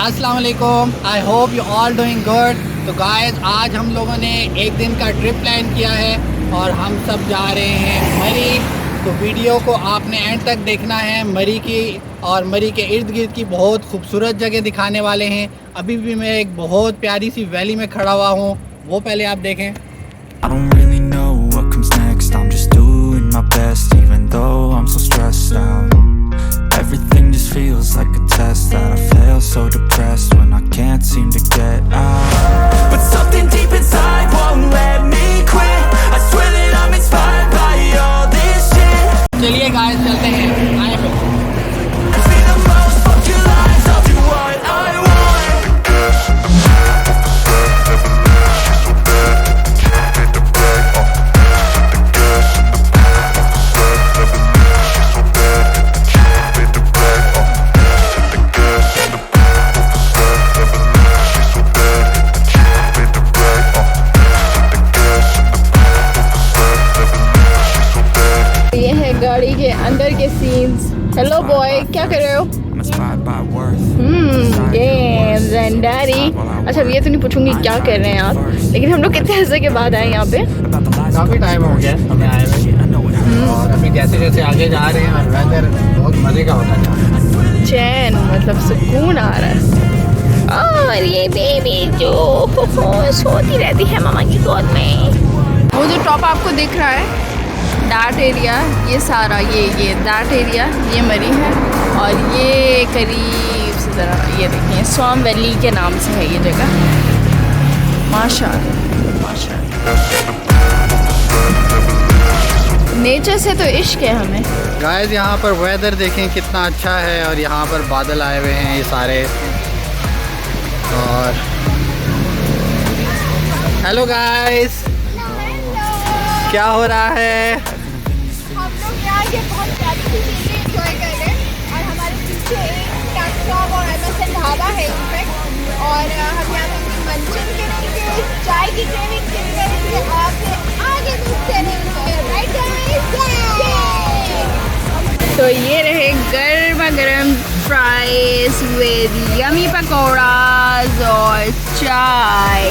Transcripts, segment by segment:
अस्सलाम वालेकुम, I hope you all doing good. तो गाइस, आज हम लोगों ने एक दिन का ट्रिप प्लान किया है और हम सब जा रहे हैं मरी। तो वीडियो को आपने एंड तक देखना है। मरी की और मरी के इर्द गिर्द की बहुत खूबसूरत जगह दिखाने वाले हैं। अभी भी मैं एक बहुत प्यारी सी वैली में खड़ा हुआ हूँ, वो पहले आप देखें। I don't really know what comes next. I'm just doing my best, even though I'm so stressed out. Everything just feels like a test that I fail, so depressed when I can't seem to get out. But something deep inside won't let me quit. I swear that I'm inspired by all this shit. चलिए guys, चलते हैं, आए फिर। Be the most, fuck your lies, I'll do what I want. ये है गाड़ी के अंदर के सीन्स। हेलो बॉय, क्या कर रहे हो? Games and daddy. अच्छा, ये तो नहीं पूछूंगी क्या कर रहे हैं आप, लेकिन हम लोग कितने अर्से के बाद आए यहाँ पे। काफ़ी टाइम हो गया हमें आए हुए और अभी जैसे जैसे आगे जा रहे हैं और वेदर बहुत मज़े का होता जा रहा है। चैन मतलब सुकून आ रहा है। और ये बेबी जो सोती रहती है मामा की गोद में। वो जो टॉप आपको दिख रहा है, दैट एरिया, ये सारा ये दैट एरिया, ये मरी है। और ये करीब से ज़रा ये देखिए, स्वाम वैली के नाम से है ये जगह। माशाल्लाह माशाल्लाह, नेचर से तो इश्क है हमें। गाइस, यहाँ पर वेदर देखें कितना अच्छा है और यहाँ पर बादल आए हुए हैं ये सारे। और हेलो गाइस, क्या हो रहा है? हम लोग यहाँ ये बहुत प्यारी सी चीज़ें एंजॉय कर रहे हैं और हमारे पीछे एक टैक्सॉप और एमएसएन ढाबा है इनफैक्ट। और हम यहाँ पे मंचन करेंगे, चाय की क्रेविंग करेंगे, आपसे आगे दूसरे रहेंगे, राइट गाइस? तो ये रहे गर्मा गर्म फ्राइज विद यमी पकौड़ाज और चाय।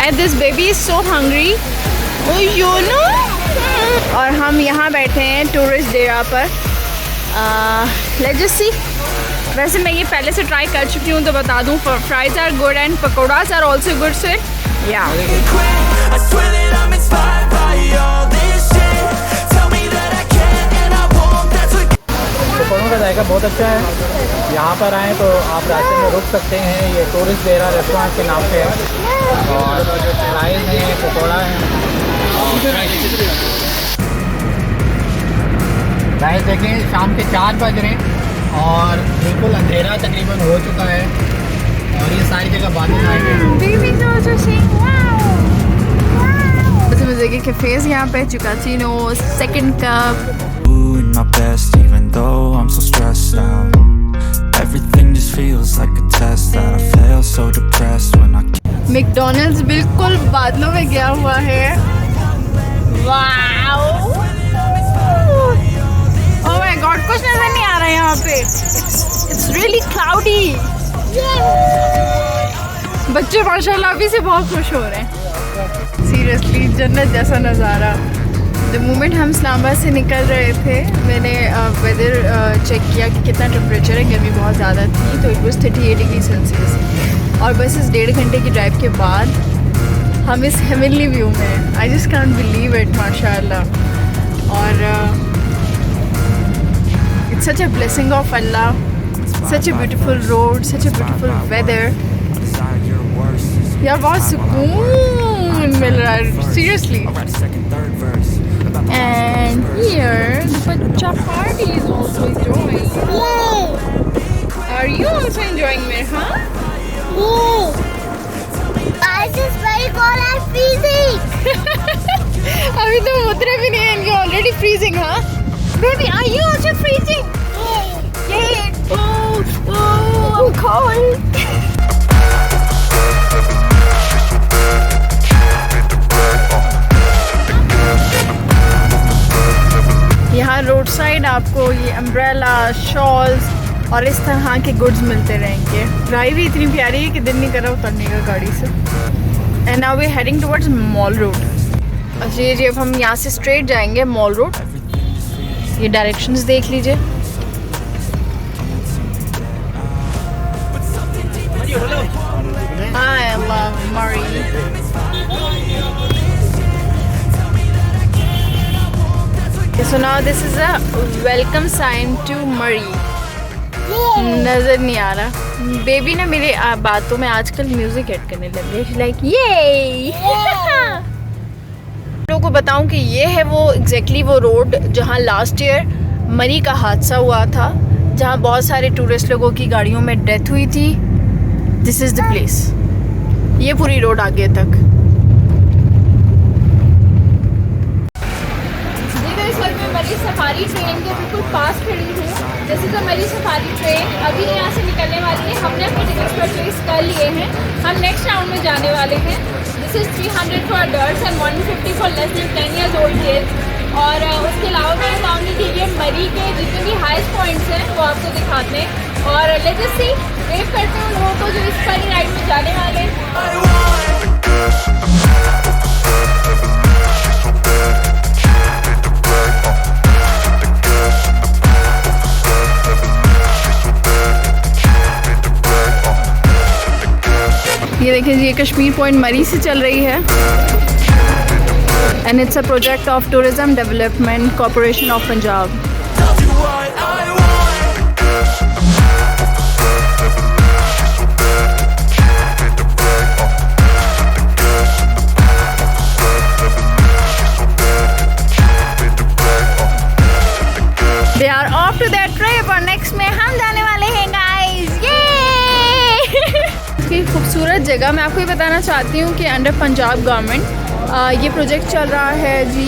And this baby is so hungry. Oh, you know? और हम यहाँ बैठे हैं टूरिस्ट डेरा पर। Let's just see. वैसे मैं ये पहले से ट्राई कर चुकी हूँ तो बता दूँ, fries are good and pakodas are also good. So yeah I swear that I'm inspired by all this shit. Tell me that I can and I won't. That's what. पकौड़ों का जायका बहुत अच्छा है। यहाँ पर आएँ तो आप रास्ते में रुक सकते हैं। ये टूरिस्ट डेरा रेस्टोरेंट के नाम पे है और फ्राइज है, पकौड़ा है। गाइस देखें, शाम के 4 बज रहे हैं और बिल्कुल अंधेरा तकरीबन हो चुका है और ये सारी जगह बादल आए हैं। मज़े के कैफेज यहाँ पे, चुकाचिनो, second cup. Doing my best, even though I'm so stressed out. Everything just feels like a test that I fail, so depressed when I can't. McDonald's बिल्कुल बादलों में गया हुआ है। वाओ, ओह माय गॉड, कुछ नजर नहीं आ रहा है यहाँ पे। It's really cloudy. बच्चे माशाल्लाह अभी से बहुत खुश हो रहे हैं। सीरियसली जन्नत जैसा नज़ारा। द मोमेंट हम इस्लामाबाद से निकल रहे थे, मैंने वेदर चेक किया कि कितना टेम्परेचर है। गर्मी बहुत ज़्यादा थी, तो इट वाज 38 डिग्री सेल्सियस। और बस इस 1.5 घंटे की ड्राइव के बाद हम इस हेवनली व्यू में हैं। I just can't believe it, माशाल्लाह। और it's such a blessing of Allah, such a beautiful road, such a beautiful weather. यार बहुत सुकून मिल रहा है, seriously. And here, the Bacha party is also enjoying. Yay! Are you also enjoying it, huh? Yay! Guys, it's very cold and freezing. अभी तो उतरे भी नहीं हैं, इनके already freezing, huh? Baby, are you also freezing? Yay! Oh, I'm cold. यहाँ road side आपको ये अम्ब्रेला, शॉल्स और इस तरह के गुड्स मिलते रहेंगे। ड्राइव ही इतनी प्यारी है कि दिल नहीं कर रहा उतरने का गाड़ी से। And now we heading towards mall road. अच्छा जी, अब हम यहाँ से स्ट्रेट जाएंगे मॉल रोड। ये डायरेक्शंस देख लीजिए। I love Murree. So now this is a welcome sign to Murree. नजर नहीं आ रहा। बेबी ना मेरे बातों में आजकल म्यूजिक ऐड करने लग गई। लाइक ये लोगों को बताऊं कि ये है वो एग्जैक्टली वो रोड जहां लास्ट ईयर मरी का हादसा हुआ था, जहां बहुत सारे टूरिस्ट लोगों की गाड़ियों में डेथ हुई थी। This is the place. ये पूरी रोड आगे तक। इस वक्त मैं मरी सफारी ट्रेन के बिल्कुल पास खड़ी हूँ। जैसे तो मरी सफारी ट्रेन अभी यहाँ से निकलने वाली है। हमने अपने टिकट परचेज कर लिए हैं। हम नेक्स्ट राउंड में जाने वाले हैं। This is 300 for adults and 150 for less than 10 years old kids. और उसके अलावा मैं बताऊँगी कि ये मरी के जितने भी हाईएस्ट पॉइंट्स हैं वो आपको दिखाते हैं। और लेट्स सी, वेट करते हैं उन लोगों को जो इस फनी राइड में जाने वाले हैं। ये देखिए जी, ये कश्मीर पॉइंट मरी से चल रही है। And it's a project of tourism development corporation of Punjab. They are off to their trip और नेक्स्ट में हम जाने वाले हैं गाइस। ये खूबसूरत जगह मैं आपको ये बताना चाहती हूँ कि अंडर पंजाब गवर्नमेंट ये प्रोजेक्ट चल रहा है जी,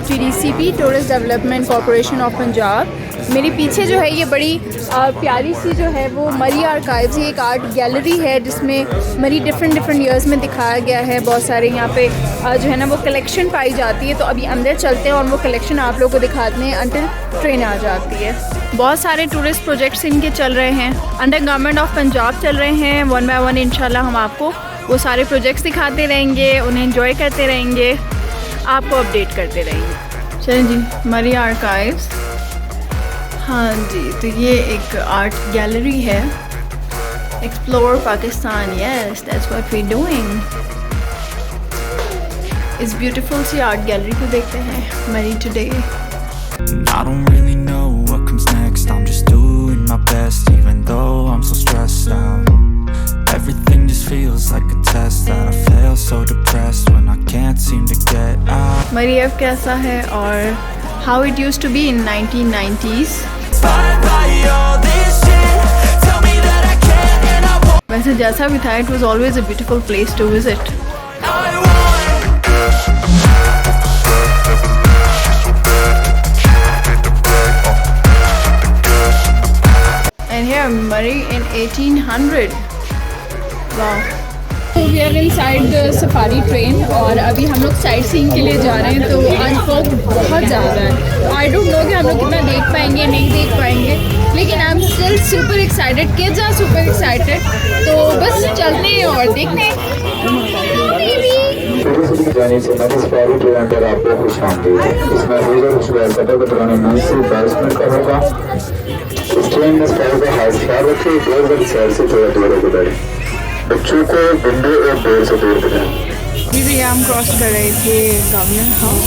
TDCP tourist development corporation of Punjab. मेरे पीछे जो है ये बड़ी प्यारी सी जो है वो मरी आर्काइव्स, ये एक आर्ट गैलरी है जिसमें मरी डिफरेंट ईयर्स में दिखाया गया है। बहुत सारे यहाँ पे जो है ना वो कलेक्शन पाई जाती है। तो अभी अंदर चलते हैं और वो कलेक्शन आप लोगों को दिखाते हैं अंटिल ट्रेन आ जाती है। बहुत सारे टूरिस्ट प्रोजेक्ट्स इनके चल रहे हैं, अंडर गवर्नमेंट ऑफ पंजाब चल रहे हैं। 1 बाय 1 इंशाल्लाह हम आपको वो सारे प्रोजेक्ट्स दिखाते रहेंगे, उन्हें एंजॉय करते रहेंगे, आपको अपडेट करते रहेंगे। चलिए जी, मरी आर्काइव्स। हाँ जी, तो ये एक आर्ट गैलरी है। Explore Pakistan, yes that's what we doing. इस ब्यूटीफुल सी आर्ट गैलरी को देखते हैं Murree today. I don't really know what comes next. I'm just doing my best, even though I'm so stressed out. Everything just feels like a test that I fail, so depressed when I can't seem to get out. मरी अब कैसा है और how it used to be in 1990s. वैसे जैसा भी था, it was always a beautiful place to visit. And here Murree in 1800. Wow. We are inside the safari train और अभी हम लोग साइट सीइंग के लिए जा रहे हैं। तो आज फॉग बहुत ज़्यादा है। आई डोंट नो कि हम लोग कितना देख पाएंगे नहीं देख पाएंगे, लेकिन I am still super excited. Kids are super excited. तो बस चलते हैं और देखते हैं। जाने से मरी सफारी ट्रेन पर आपको खुशामदीद। इसमें रोज़ा रुशवा सफ़र के दौरान 9 से 12 मिनट का होगा। इस ट्रेन में सफर का खास ख्याल रखें, डोर वाली साइड से थोड़ा दूर गुजरें। बच्चों को विंडो और डोर से दूर करें। जी हम क्रॉस कर रहे थे government house.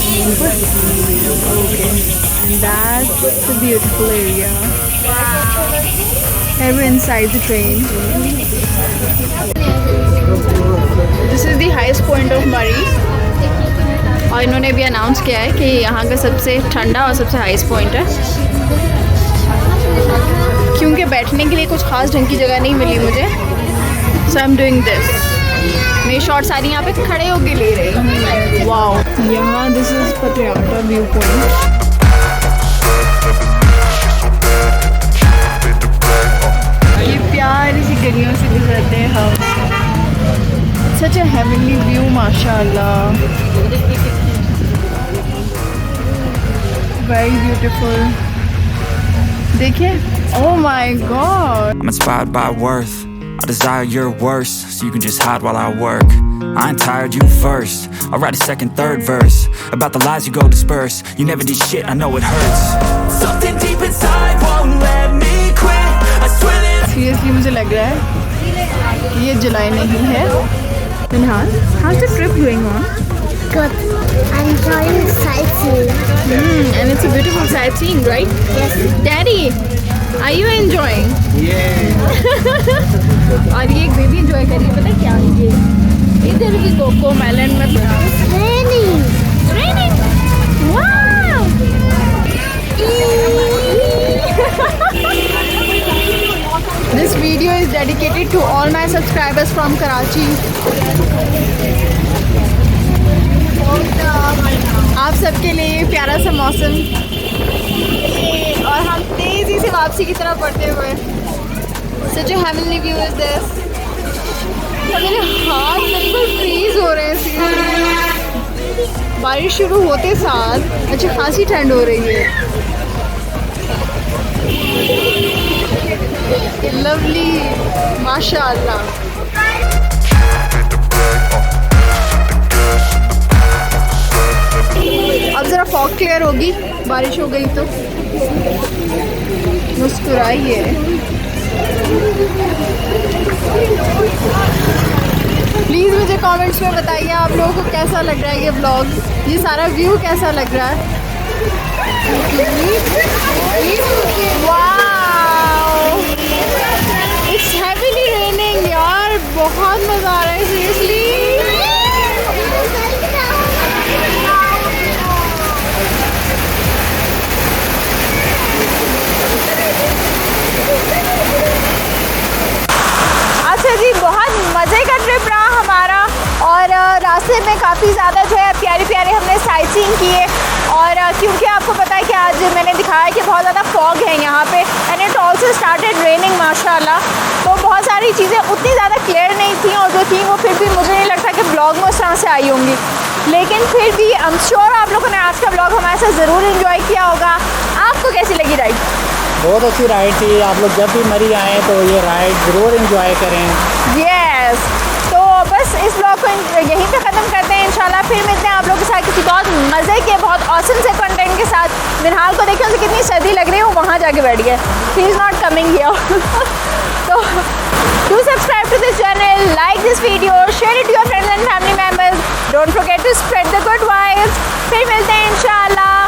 Okay, and that's a beautiful area. We're inside the train. This is the highest point of Murree. और इन्होंने भी अनाउंस किया है कि यहाँ का सबसे ठंडा और सबसे हाईएस्ट पॉइंट है। क्योंकि बैठने के लिए कुछ खास ढंग की जगह नहीं मिली मुझे, so I'm doing this. मेरी शॉर्ट सारी यहाँ पे खड़े होके ले रही हूँ। वाओ, यहाँ this is Patiala view point. ये प्यारी सी गलियों से गुजरते हैं हम। सच अ हेवनली व्यू, माशाल्लाह, वेरी ब्यूटीफुल। देखिए Oh my god. I'm inspired by worth, I desire your worst, so you can just hide while I work. I ain't tired, you first. I'll write a second, third verse about the lies you go disperse. You never did shit, I know it hurts. Something deep inside won't let me quit. I swear that seriously मुझे लग रहा है कि ये जुलाई नहीं है. Minhal, how's the trip going on? Good. I'm enjoying sightseeing. And it's a beautiful sightseeing, right? Yes. Daddy, are you enjoying? और ये एक बेबी एंजॉय कर रही है. पता है क्या ये इधर भी कोको मेलन में पड़ा. Raining. Raining. Wow. This video is dedicated to all my subscribers from Karachi. आप सबके लिए प्यारा सा मौसम और हम तेज़ी से वापसी की तरफ बढ़ते हुए. Such a heavenly view is this. मेरे हाथ बिल्कुल फ्रीज हो रहे हैं seriously. बारिश शुरू होते साथ अच्छी खासी ठंड हो रही है. लवली, माशाअल्लाह. अब ज़रा फॉग क्लियर होगी, बारिश हो गई तो. मुस्कुराइए. प्लीज़ मुझे कमेंट्स में बताइए आप लोगों को कैसा लग रहा है ये व्लॉग, ये सारा व्यू कैसा लग रहा है. वाओ, इट्स हेवीली रेनिंग यार. बहुत मज़ा आ रहा है सीरियसली. अच्छा जी, बहुत मज़े का ट्रिप रहा हमारा और रास्ते में काफ़ी ज़्यादा जो है प्यारे प्यारे हमने साइटसीइंग किए. और क्योंकि आपको पता है कि आज मैंने दिखाया कि बहुत ज़्यादा फॉग है यहाँ पे and it also started raining माशाल्लाह. तो बहुत सारी चीज़ें उतनी ज़्यादा क्लियर नहीं थी और जो थी वो फिर भी मुझे नहीं लगता कि ब्लॉग में उस तरह से आई होंगी. लेकिन फिर भी आई एम श्योर आप लोगों ने आज का ब्लॉग हमारे साथ ज़रूर इन्जॉय किया होगा. आपको कैसी लगी राइड? बहुत अच्छी राइड थी. आप लोग जब भी मरी आएँ तो ये राइड ज़रूर एंजॉय करें. यस. तो बस इस ब्लॉग को यहीं पे ख़त्म करते हैं. इंशाल्लाह फिर मिलते हैं आप लोगों के साथ किसी बहुत मज़े के बहुत ऑसम से कंटेंट के साथ. मिनहाल को देखिए उसे कितनी सर्दी लग रही है, वो वहाँ जाके बैठ गया. He is not coming here. तो do subscribe to this channel, like this video, share it to your friends and family members. Don't forget to spread the good vibes. फिर मिलते हैं इंशाल्लाह.